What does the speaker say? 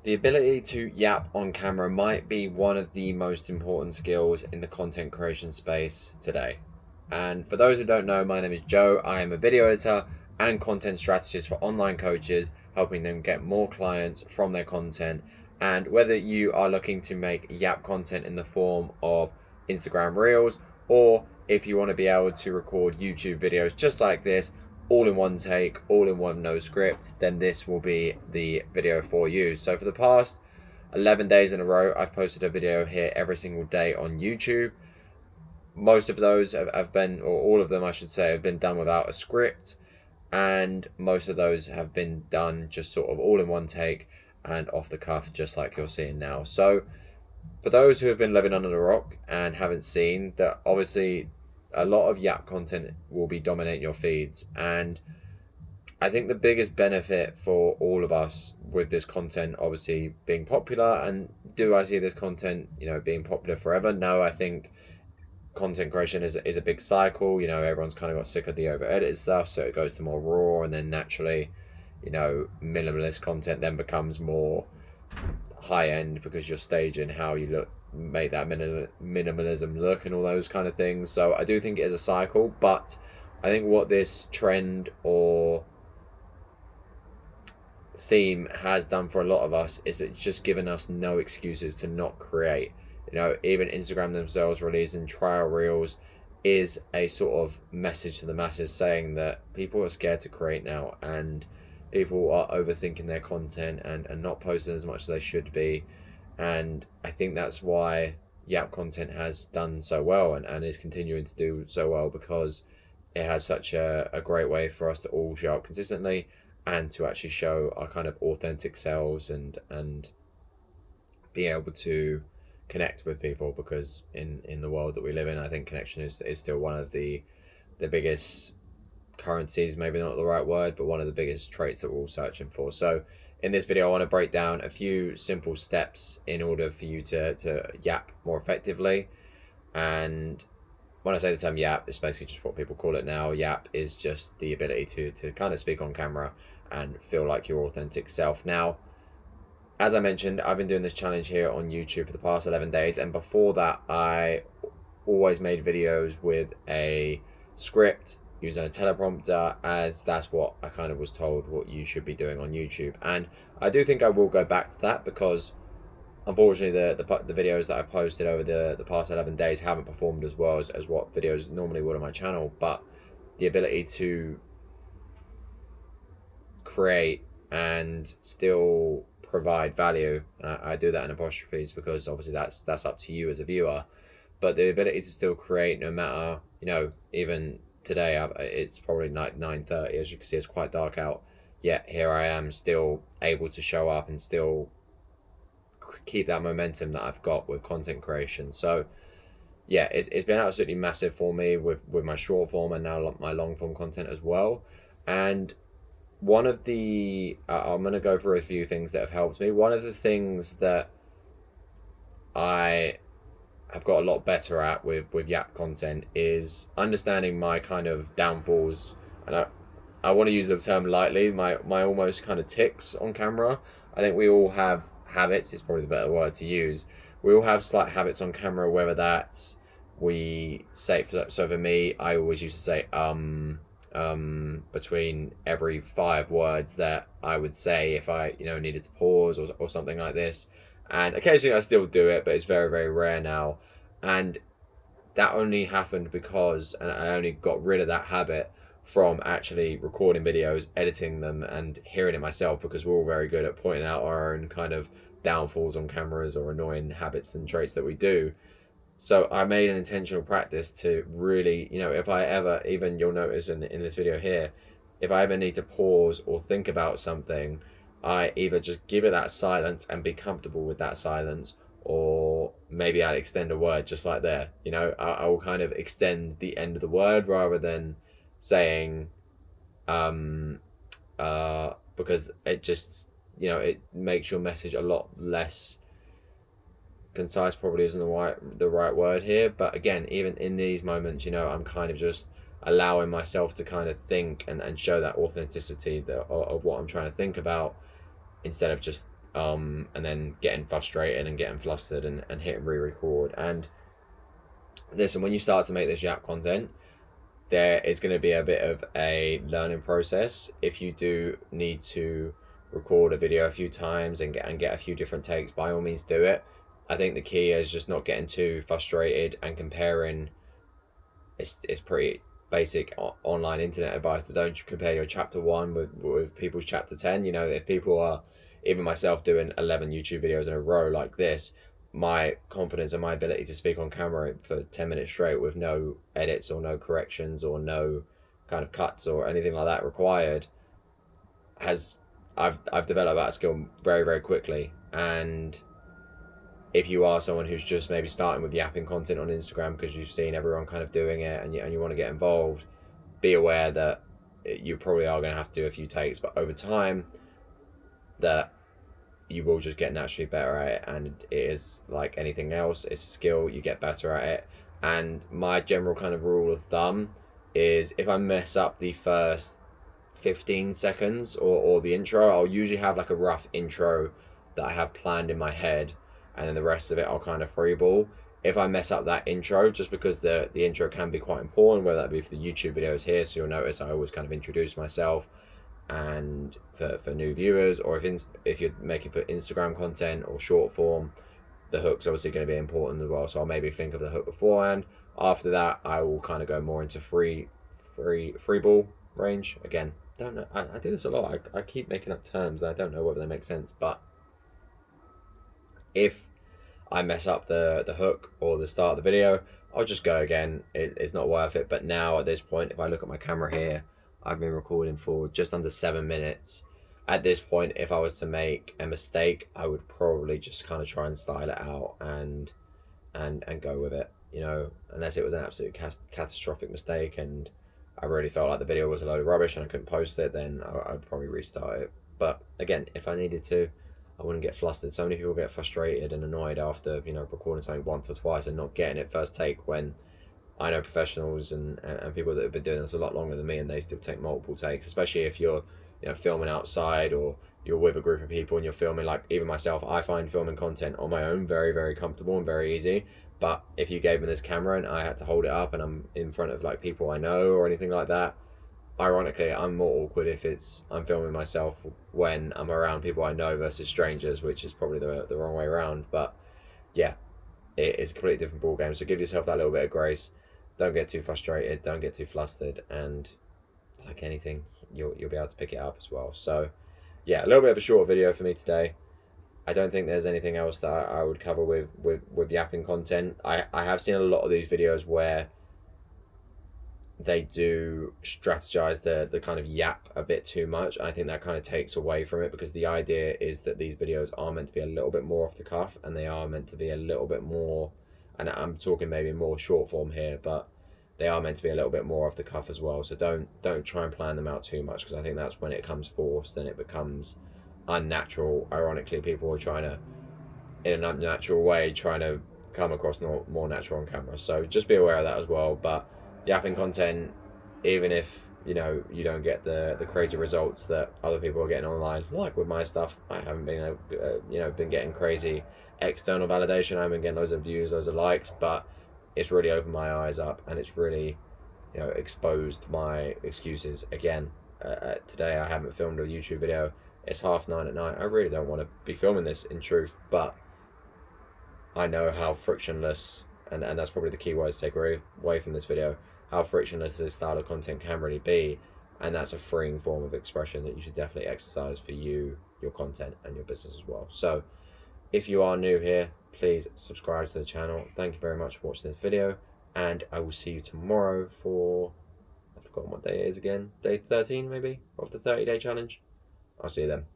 The ability to yap on camera might be one of the most important skills in the content creation space today. And for those who don't know, my name is Joe. I am a video editor and content strategist for online coaches, helping them get more clients from their content. And whether you are looking to make yap content in the form of Instagram Reels, or if you want to be able to record YouTube videos just like this, all in one take, all in one, no script, then this will be the video for you. So for the past 11 days in a row, I've posted a video here every single day on YouTube. Most of those have been, or all of them I should say, have been done without a script, and most of those have been done just sort of all in one take and off the cuff, just like you're seeing now. So for those who have been living under the rock and haven't seen that, obviously a lot of yap content will be dominating your feeds, and I think the biggest benefit for all of us with this content obviously being popular, and do I see this content being popular forever? No, I think content creation is a big cycle. Everyone's kind of got sick of the over edited stuff, so it goes to more raw, and then naturally minimalist content then becomes more high end because you're staging how you look, make that minimalism look and all those kind of things. So I do think it is a cycle, but I think what this trend or theme has done for a lot of us is it's just given us no excuses to not create. Even Instagram themselves releasing trial reels is a sort of message to the masses saying that people are scared to create now, and people are overthinking their content and not posting as much as they should be. And I think that's why Yap content has done so well and is continuing to do so well, because it has such a great way for us to all show up consistently and to actually show our kind of authentic selves and be able to connect with people, because in the world that we live in, I think connection is still one of the biggest currencies, maybe not the right word, but one of the biggest traits that we're all searching for. So in this video I want to break down a few simple steps in order for you to yap more effectively. And when I say the term yap, it's basically just what people call it now. Yap is just the ability to kind of speak on camera and feel like your authentic self. Now, as I mentioned, I've been doing this challenge here on YouTube for the past 11 days, and before that I always made videos with a script using a teleprompter, as that's what I kind of was told what you should be doing on YouTube. And I do think I will go back to that, because unfortunately the videos that I've posted over the past 11 days haven't performed as well as what videos normally would on my channel. But the ability to create and still provide value, and I do that in apostrophes because obviously that's up to you as a viewer, but the ability to still create no matter, even today it's probably like 9:30, as you can see it's quite dark out, yet here I am still able to show up and still keep that momentum that I've got with content creation. So yeah, it's been absolutely massive for me with my short form and now my long form content as well. And one of the I'm going to go through a few things that have helped me. One of the things that I have got a lot better at with Yap content is understanding my kind of downfalls, and I want to use the term lightly, my almost kind of ticks on camera. I think we all have habits, it's probably the better word to use. We all have slight habits on camera, whether that's we say, so for me, I always used to say between every 5 words that I would say if I needed to pause or something like this. And occasionally I still do it, but it's very, very rare now. And that only happened because, and I only got rid of that habit from actually recording videos, editing them, and hearing it myself, because we're all very good at pointing out our own kind of downfalls on cameras or annoying habits and traits that we do. So I made an intentional practice to really, if I ever, even you'll notice in this video here, if I ever need to pause or think about something, I either just give it that silence and be comfortable with that silence, or maybe I'd extend a word just like there. I will kind of extend the end of the word rather than saying, because it just, it makes your message a lot less concise. Probably isn't the right word here, but again, even in these moments, I'm kind of just allowing myself to kind of think and show that authenticity of what I'm trying to think about, instead of just and then getting frustrated and getting flustered and hitting re-record. And listen, when you start to make this yap content, there is going to be a bit of a learning process. If you do need to record a video a few times and get a few different takes, by all means do it. I think the key is just not getting too frustrated and comparing. It's pretty basic online internet advice, but don't compare your chapter 1 with people's chapter 10. You know, if people are, even myself, doing 11 YouTube videos in a row like this, my confidence and my ability to speak on camera for 10 minutes straight with no edits or no corrections or no kind of cuts or anything like that required has I've developed that skill very, very quickly. And if you are someone who's just maybe starting with yapping content on Instagram because you've seen everyone kind of doing it and you want to get involved, be aware that you probably are going to have to do a few takes, but over time that you will just get naturally better at it. And it is like anything else, it's a skill, you get better at it. And my general kind of rule of thumb is if I mess up the first 15 seconds or the intro, I'll usually have like a rough intro that I have planned in my head, and then the rest of it I'll kind of freeball. If I mess up that intro, just because the intro can be quite important, whether that be for the YouTube videos here, so you'll notice I always kind of introduce myself, and for new viewers, or if you're making for Instagram content or short form, the hook's obviously going to be important as well. So I'll maybe think of the hook beforehand. After that, I will kind of go more into free ball range. Again, don't know. I do this a lot. I keep making up terms. I don't know whether they make sense, but if I mess up the hook or the start of the video, I'll just go again. It's not worth it. But now at this point, if I look at my camera here, I've been recording for just under 7 minutes. At this point, if I was to make a mistake, I would probably just kind of try and style it out and go with it, you know, unless it was an absolute catastrophic mistake and I really felt like the video was a load of rubbish and I couldn't post it, then I'd probably restart it. But again, if I needed to, I wouldn't get flustered. So many people get frustrated and annoyed after, you know, recording something once or twice and not getting it first take, when I know professionals and people that have been doing this a lot longer than me, and they still take multiple takes, especially if you're, you know, filming outside or you're with a group of people and you're filming. Like even myself, I find filming content on my own very, very comfortable and very easy. But if you gave me this camera and I had to hold it up and I'm in front of like people I know or anything like that, ironically, I'm more awkward if I'm filming myself when I'm around people I know versus strangers, which is probably the wrong way around. But yeah, it's a completely different ball game. So give yourself that little bit of grace. Don't get too frustrated. Don't get too flustered. And like anything, you'll be able to pick it up as well. So yeah, a little bit of a short video for me today. I don't think there's anything else that I would cover with yapping content. I have seen a lot of these videos where they do strategize the kind of yap a bit too much. I think that kind of takes away from it, because the idea is that these videos are meant to be a little bit more off the cuff, and they are meant to be a little bit more, and I'm talking maybe more short form here, but they are meant to be a little bit more off the cuff as well. So don't try and plan them out too much, because I think that's when it comes forced and it becomes unnatural. Ironically, people are trying to, in an unnatural way, trying to come across more natural on camera. So just be aware of that as well. But yapping content, even if you know you don't get the crazy results that other people are getting online, like with my stuff, I haven't been been getting crazy external validation. I haven't been getting loads of views, loads of likes, but it's really opened my eyes up, and it's really, you know, exposed my excuses again. Today I haven't filmed a YouTube video. It's 9:30 at night. I really don't want to be filming this, in truth, but I know how frictionless, and that's probably the key word to take away from this video, how frictionless this style of content can really be. And that's a freeing form of expression that you should definitely exercise for you, your content, and your business as well. So if you are new here, please subscribe to the channel. Thank you very much for watching this video, and I will see you tomorrow for, I've forgotten what day it is again, day 13 maybe, of the 30-day challenge. I'll see you then.